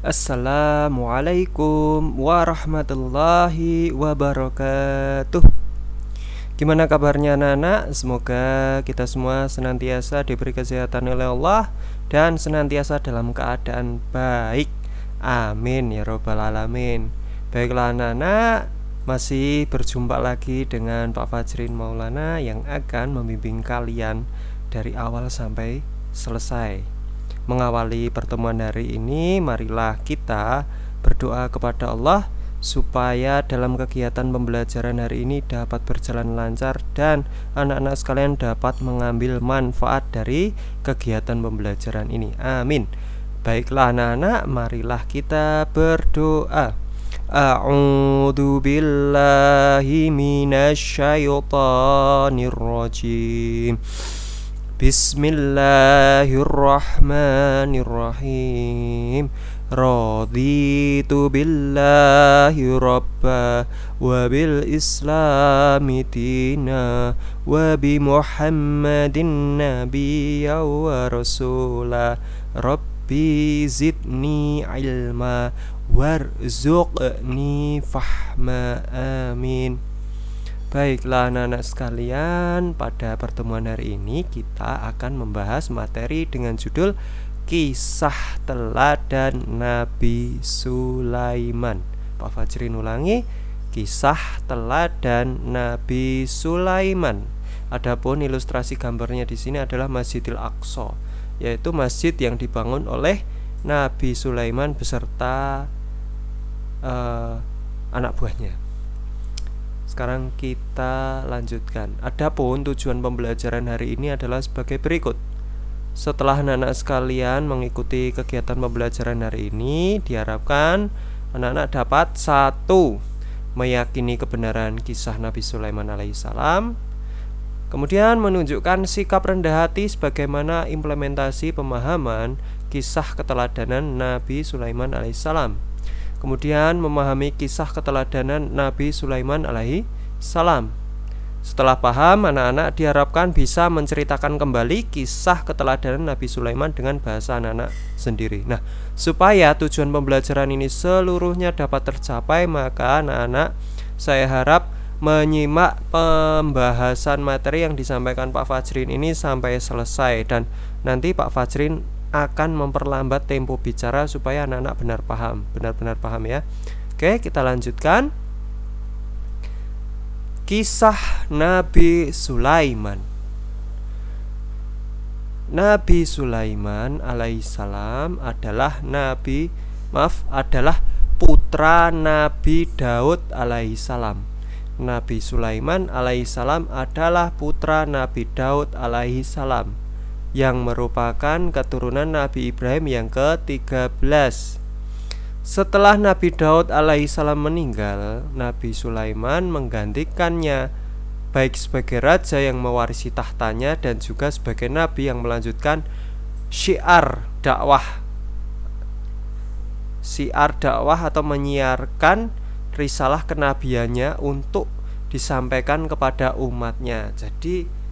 Assalamualaikum warahmatullahi wabarakatuh. Gimana kabarnya anak-anak? Semoga kita semua senantiasa diberi kesehatan oleh Allah dan senantiasa dalam keadaan baik. Amin ya robbal alamin. Baiklah anak-anak, masih berjumpa lagi dengan Pak Fajrin Maulana yang akan membimbing kalian dari awal sampai selesai. Mengawali pertemuan hari ini, marilah kita berdoa kepada Allah supaya dalam kegiatan pembelajaran hari ini dapat berjalan lancar dan anak-anak sekalian dapat mengambil manfaat dari kegiatan pembelajaran ini. Amin. Baiklah anak-anak, marilah kita berdoa. A'udzu billahi minasyaitonir rajim. Bismillahirrahmanirrahim. Raditu billahi rabba wa bil islami dina wa bi muhammadin nabiyya wa rasula. Rabbi zidni ilma warzuqni fahma. Amin. Baiklah anak-anak sekalian, pada pertemuan hari ini kita akan membahas materi dengan judul Kisah Teladan Nabi Sulaiman. Pak Fajrin ulangi, Kisah Teladan Nabi Sulaiman. Adapun ilustrasi gambarnya di sini adalah Masjidil Aqsa, yaitu masjid yang dibangun oleh Nabi Sulaiman beserta anak buahnya. Sekarang kita lanjutkan. Adapun tujuan pembelajaran hari ini adalah sebagai berikut. Setelah anak-anak sekalian mengikuti kegiatan pembelajaran hari ini, diharapkan anak-anak dapat 1. Meyakini kebenaran kisah Nabi Sulaiman alaihissalam. Kemudian menunjukkan sikap rendah hati sebagaimana implementasi pemahaman kisah keteladanan Nabi Sulaiman alaihissalam. Kemudian memahami kisah keteladanan Nabi Sulaiman alaihi salam. Setelah paham, anak-anak diharapkan bisa menceritakan kembali kisah keteladanan Nabi Sulaiman dengan bahasa anak-anak sendiri. Nah, supaya tujuan pembelajaran ini seluruhnya dapat tercapai, maka anak-anak saya harap menyimak pembahasan materi yang disampaikan Pak Fajrin ini sampai selesai, dan nanti Pak Fajrin akan memperlambat tempo bicara supaya anak-anak benar-benar paham ya. Oke, kita lanjutkan. Kisah Nabi Sulaiman. Nabi Sulaiman alaihissalam adalah putra Nabi Daud alaihissalam. Nabi Sulaiman alaihissalam adalah putra Nabi Daud alaihissalam, yang merupakan keturunan Nabi Ibrahim yang ke-13. Setelah Nabi Daud alaihissalam meninggal, Nabi Sulaiman menggantikannya, baik sebagai raja yang mewarisi tahtanya dan juga sebagai nabi yang melanjutkan syiar dakwah atau menyiarkan risalah kenabiannya untuk disampaikan kepada umatnya. Jadi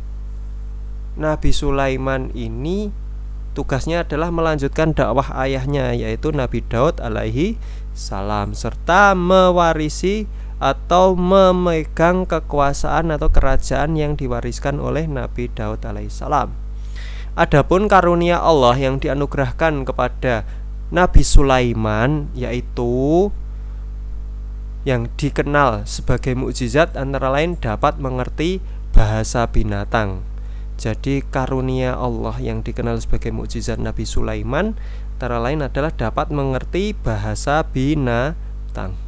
Nabi Sulaiman ini tugasnya adalah melanjutkan dakwah ayahnya, yaitu Nabi Daud alaihi salam, serta mewarisi atau memegang kekuasaan atau kerajaan yang diwariskan oleh Nabi Daud alaihi salam. Adapun karunia Allah yang dianugerahkan kepada Nabi Sulaiman, yaitu yang dikenal sebagai mukjizat, antara lain dapat mengerti bahasa binatang. Jadi karunia Allah yang dikenal sebagai mukjizat Nabi Sulaiman antara lain adalah dapat mengerti bahasa binatang.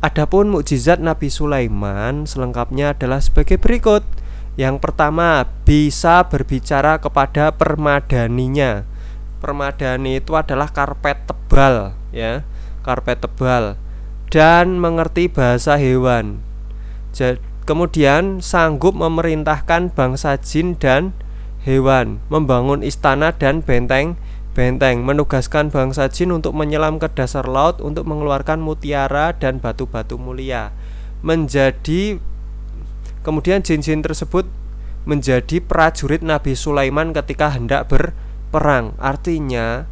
Adapun mukjizat Nabi Sulaiman selengkapnya adalah sebagai berikut. Yang pertama, bisa berbicara kepada permadaninya. Permadani itu adalah karpet tebal ya, karpet tebal, dan mengerti bahasa hewan. Kemudian sanggup memerintahkan bangsa jin dan hewan, membangun istana dan benteng, menugaskan bangsa jin untuk menyelam ke dasar laut untuk mengeluarkan mutiara dan batu-batu mulia. Kemudian jin-jin tersebut menjadi prajurit Nabi Sulaiman ketika hendak berperang. Artinya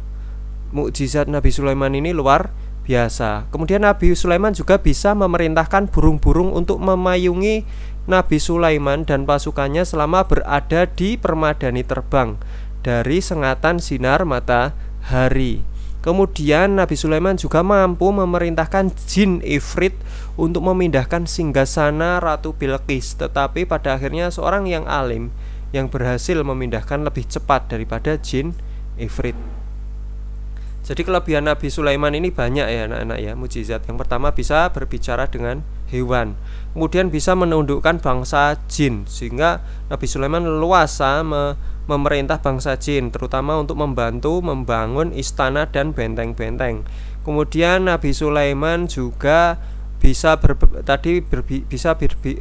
mukjizat Nabi Sulaiman ini luar biasa. Kemudian Nabi Sulaiman juga bisa memerintahkan burung-burung untuk memayungi Nabi Sulaiman dan pasukannya selama berada di permadani terbang dari sengatan sinar matahari. Kemudian Nabi Sulaiman juga mampu memerintahkan jin Ifrit untuk memindahkan singgasana Ratu Bilqis. Tetapi pada akhirnya seorang yang alim yang berhasil memindahkan lebih cepat daripada jin Ifrit. Jadi kelebihan Nabi Sulaiman ini banyak ya anak-anak ya, mukjizat. Yang pertama bisa berbicara dengan hewan. Kemudian bisa menundukkan bangsa jin, sehingga Nabi Sulaiman leluasa memerintah bangsa jin, terutama untuk membantu membangun istana dan benteng-benteng. Kemudian Nabi Sulaiman juga bisa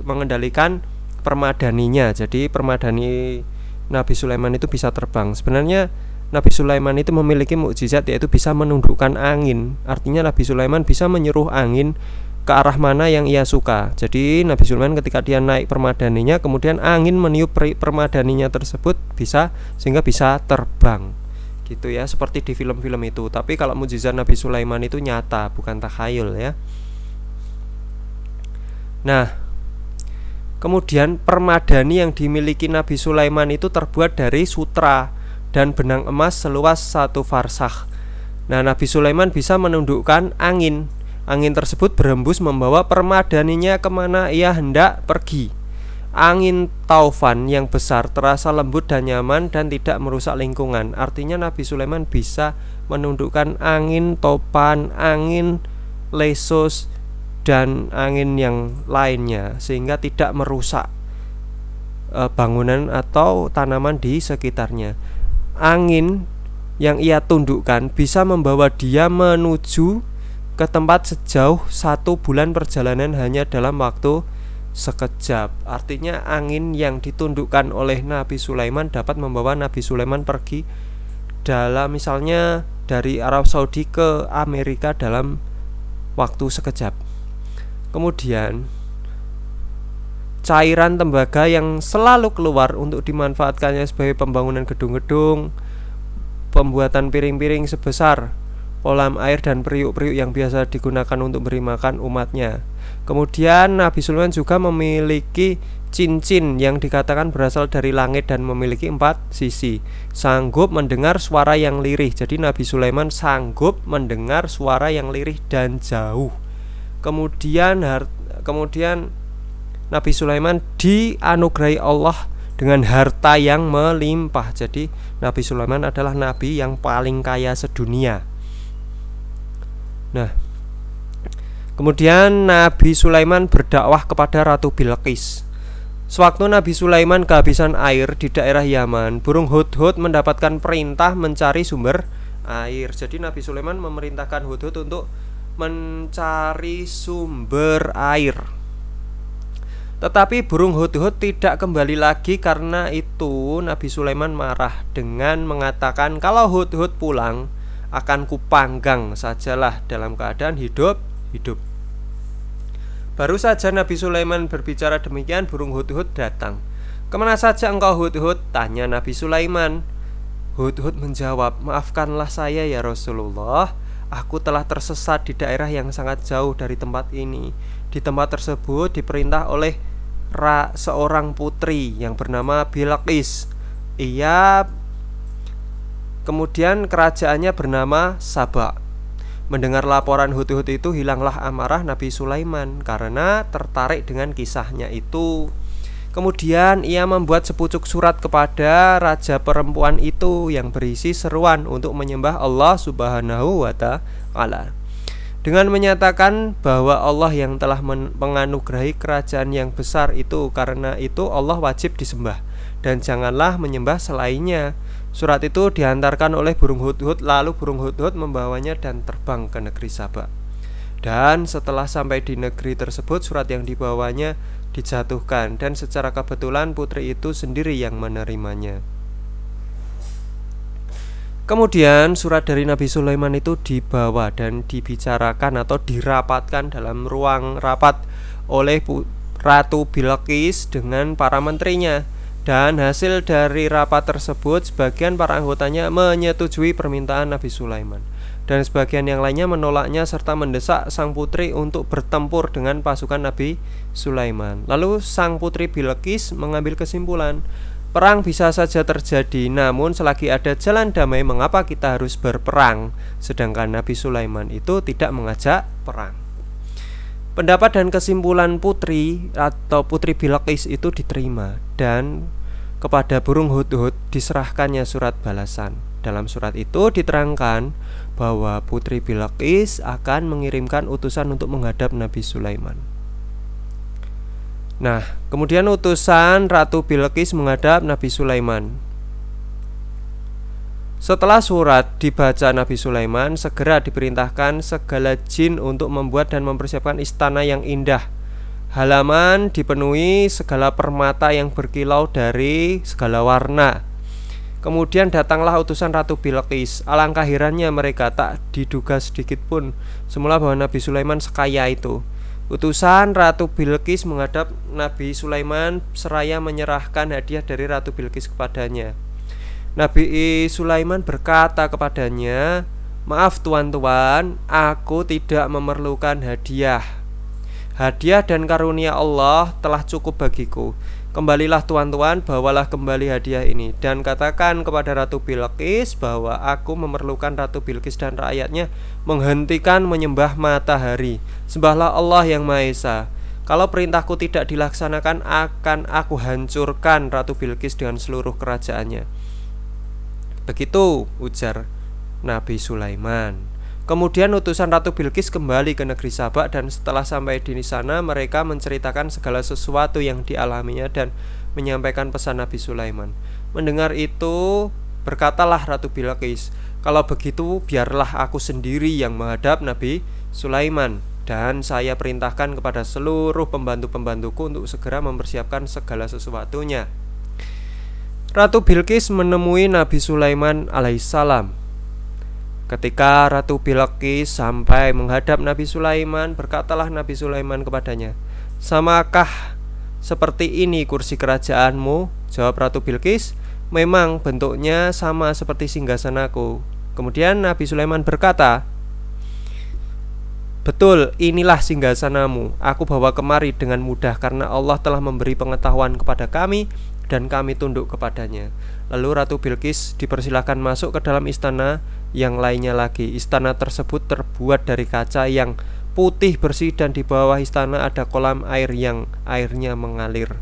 mengendalikan permadaninya. Jadi permadani Nabi Sulaiman itu bisa terbang. Sebenarnya Nabi Sulaiman itu memiliki mukjizat, yaitu bisa menundukkan angin. Artinya Nabi Sulaiman bisa menyuruh angin ke arah mana yang ia suka. Jadi Nabi Sulaiman ketika dia naik permadaninya, kemudian angin meniup permadaninya tersebut sehingga bisa terbang. Gitu ya, seperti di film-film itu. Tapi kalau mukjizat Nabi Sulaiman itu nyata, bukan takhayul ya. Nah, kemudian permadani yang dimiliki Nabi Sulaiman itu terbuat dari sutra dan benang emas seluas 1 farsakh. Nah, Nabi Sulaiman bisa menundukkan angin. Angin tersebut berhembus membawa permadaninya kemana ia hendak pergi. Angin taufan yang besar terasa lembut dan nyaman dan tidak merusak lingkungan. Artinya Nabi Sulaiman bisa menundukkan angin topan, angin lesos, dan angin yang lainnya, sehingga tidak merusak bangunan atau tanaman di sekitarnya. Angin yang ia tundukkan bisa membawa dia menuju ke tempat sejauh 1 bulan perjalanan hanya dalam waktu sekejap. Artinya angin yang ditundukkan oleh Nabi Sulaiman dapat membawa Nabi Sulaiman pergi dalam misalnya dari Arab Saudi ke Amerika dalam waktu sekejap. Kemudian cairan tembaga yang selalu keluar untuk dimanfaatkannya sebagai pembangunan gedung-gedung, pembuatan piring-piring sebesar kolam air dan periuk-periuk yang biasa digunakan untuk beri makan umatnya. Kemudian Nabi Sulaiman juga memiliki cincin yang dikatakan berasal dari langit dan memiliki 4 sisi. Sanggup mendengar suara yang lirih. Jadi Nabi Sulaiman sanggup mendengar suara yang lirih dan jauh. Kemudian Nabi Sulaiman dianugerahi Allah dengan harta yang melimpah. Jadi Nabi Sulaiman adalah nabi yang paling kaya sedunia. Nah, kemudian Nabi Sulaiman berdakwah kepada Ratu Bilqis. Sewaktu Nabi Sulaiman kehabisan air di daerah Yaman, burung hudhud mendapatkan perintah mencari sumber air. Jadi Nabi Sulaiman memerintahkan hudhud untuk mencari sumber air. Tetapi burung hudhud tidak kembali lagi. Karena itu Nabi Sulaiman marah dengan mengatakan, kalau hudhud pulang akan kupanggang sajalah dalam keadaan hidup. Baru saja Nabi Sulaiman berbicara demikian, burung hudhud datang. Kemana saja engkau hudhud? Tanya Nabi Sulaiman. Hudhud menjawab, maafkanlah saya ya Rasulullah, aku telah tersesat di daerah yang sangat jauh dari tempat ini. Di tempat tersebut diperintah oleh seorang putri yang bernama Bilqis. Kemudian kerajaannya bernama Saba. Mendengar laporan hudhud itu, hilanglah amarah Nabi Sulaiman karena tertarik dengan kisahnya itu. Kemudian ia membuat sepucuk surat kepada raja perempuan itu yang berisi seruan untuk menyembah Allah Subhanahu wa ta'ala, dengan menyatakan bahwa Allah yang telah menganugerahi kerajaan yang besar itu. Karena itu Allah wajib disembah dan janganlah menyembah selainnya. Surat itu dihantarkan oleh burung hudhud, lalu burung hudhud membawanya dan terbang ke negeri Saba. Dan setelah sampai di negeri tersebut, surat yang dibawanya dijatuhkan, dan secara kebetulan putri itu sendiri yang menerimanya. Kemudian surat dari Nabi Sulaiman itu dibawa dan dibicarakan atau dirapatkan dalam ruang rapat oleh Ratu Bilqis dengan para menterinya. Dan hasil dari rapat tersebut, sebagian para anggotanya menyetujui permintaan Nabi Sulaiman. dan sebagian yang lainnya menolaknya serta mendesak sang putri untuk bertempur dengan pasukan Nabi Sulaiman. Lalu sang putri Bilqis mengambil kesimpulan, perang bisa saja terjadi, namun selagi ada jalan damai, mengapa kita harus berperang? Sedangkan Nabi Sulaiman itu tidak mengajak perang. Pendapat dan kesimpulan putri atau putri Bilqis itu diterima, dan kepada burung hudhud diserahkannya surat balasan. Dalam surat itu diterangkan bahwa putri Bilqis akan mengirimkan utusan untuk menghadap Nabi Sulaiman. Nah, kemudian utusan Ratu Bilqis menghadap Nabi Sulaiman. Setelah surat dibaca Nabi Sulaiman, segera diperintahkan segala jin untuk membuat dan mempersiapkan istana yang indah. Halaman dipenuhi segala permata yang berkilau dari segala warna. Kemudian datanglah utusan Ratu Bilqis. Alangkah herannya mereka, tak diduga sedikit pun semula bahwa Nabi Sulaiman sekaya itu. Utusan Ratu Bilqis menghadap Nabi Sulaiman seraya menyerahkan hadiah dari Ratu Bilqis kepadanya. Nabi Sulaiman berkata kepadanya, "Maaf tuan-tuan, aku tidak memerlukan hadiah. Hadiah dan karunia Allah telah cukup bagiku. Kembalilah tuan-tuan, bawalah kembali hadiah ini, dan katakan kepada Ratu Bilqis bahwa aku memerlukan Ratu Bilqis dan rakyatnya menghentikan menyembah matahari. Sembahlah Allah yang Maha Esa. Kalau perintahku tidak dilaksanakan, akan aku hancurkan Ratu Bilqis dengan seluruh kerajaannya." Begitu ujar Nabi Sulaiman. Kemudian utusan Ratu Bilqis kembali ke negeri Saba, dan setelah sampai di sana mereka menceritakan segala sesuatu yang dialaminya dan menyampaikan pesan Nabi Sulaiman. Mendengar itu, berkatalah Ratu Bilqis, "Kalau begitu biarlah aku sendiri yang menghadap Nabi Sulaiman, dan saya perintahkan kepada seluruh pembantu-pembantuku untuk segera mempersiapkan segala sesuatunya." Ratu Bilqis menemui Nabi Sulaiman alaihissalam. Ketika Ratu Bilqis sampai menghadap Nabi Sulaiman, berkatalah Nabi Sulaiman kepadanya, "Samakah seperti ini kursi kerajaanmu?" Jawab Ratu Bilqis, "Memang bentuknya sama seperti singgasanaku." Kemudian Nabi Sulaiman berkata, "Betul, inilah singgasanamu. Aku bawa kemari dengan mudah karena Allah telah memberi pengetahuan kepada kami dan kami tunduk kepadanya." Lalu Ratu Bilqis dipersilakan masuk ke dalam istana yang lainnya lagi. Istana tersebut terbuat dari kaca yang putih bersih, dan di bawah istana ada kolam air yang airnya mengalir.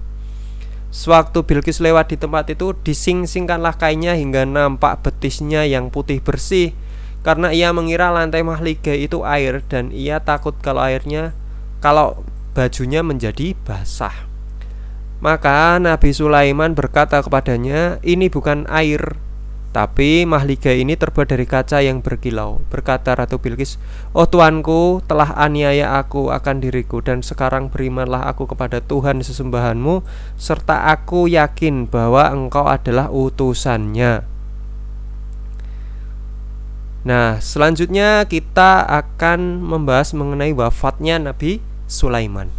Sewaktu Bilqis lewat di tempat itu, dising-singkanlah kainnya hingga nampak betisnya yang putih bersih, karena ia mengira lantai mahligai itu air, dan ia takut kalau bajunya menjadi basah. Maka Nabi Sulaiman berkata kepadanya, "Ini bukan air, tapi mahligai ini terbuat dari kaca yang berkilau." Berkata Ratu Bilqis, "Oh tuanku, telah aniaya aku akan diriku, dan sekarang berimanlah aku kepada Tuhan sesembahanmu, serta aku yakin bahwa engkau adalah utusannya." Nah, selanjutnya kita akan membahas mengenai wafatnya Nabi Sulaiman.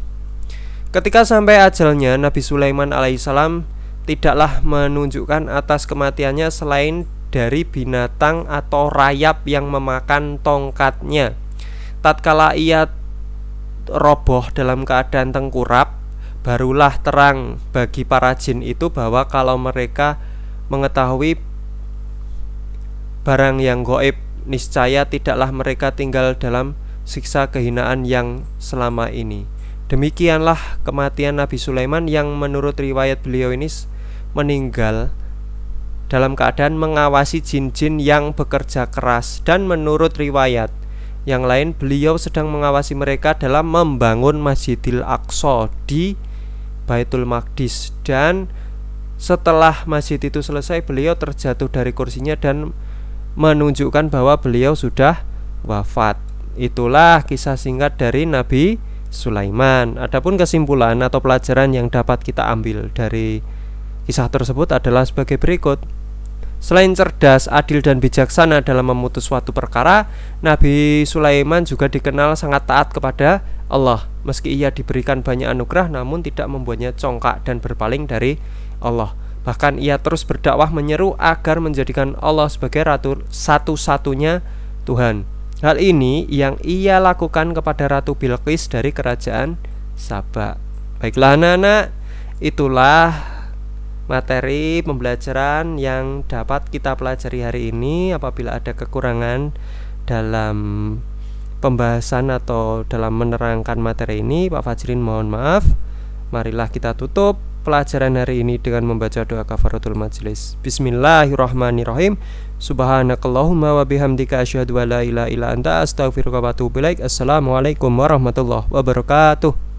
Ketika sampai ajalnya, Nabi Sulaiman alaihissalam tidaklah menunjukkan atas kematiannya selain dari binatang atau rayap yang memakan tongkatnya. Tatkala ia roboh dalam keadaan tengkurap, barulah terang bagi para jin itu bahwa kalau mereka mengetahui barang yang gaib, niscaya tidaklah mereka tinggal dalam siksa kehinaan yang selama ini. Demikianlah kematian Nabi Sulaiman, yang menurut riwayat beliau ini meninggal dalam keadaan mengawasi jin-jin yang bekerja keras, dan menurut riwayat yang lain beliau sedang mengawasi mereka dalam membangun Masjidil Aqsa di Baitul Maqdis. Dan setelah masjid itu selesai, beliau terjatuh dari kursinya dan menunjukkan bahwa beliau sudah wafat. Itulah kisah singkat dari Nabi Sulaiman. Adapun kesimpulan atau pelajaran yang dapat kita ambil dari kisah tersebut adalah sebagai berikut. Selain cerdas, adil, dan bijaksana dalam memutus suatu perkara, Nabi Sulaiman juga dikenal sangat taat kepada Allah. Meski ia diberikan banyak anugerah, namun tidak membuatnya congkak dan berpaling dari Allah. Bahkan ia terus berdakwah menyeru agar menjadikan Allah sebagai satu-satunya Tuhan. Hal ini yang ia lakukan kepada Ratu Bilqis dari kerajaan Saba. Baiklah anak-anak, itulah materi pembelajaran yang dapat kita pelajari hari ini. Apabila ada kekurangan dalam pembahasan atau dalam menerangkan materi ini, Pak Fajrin mohon maaf. Marilah kita tutup pelajaran hari ini dengan membaca doa kafaratul majelis. Bismillahirrahmanirrahim. Subhanakallahumma wa bihamdika asyhadu an la ilaha illa anta astaghfiruka wa atubu ilaik. Assalamualaikum warahmatullahi wabarakatuh.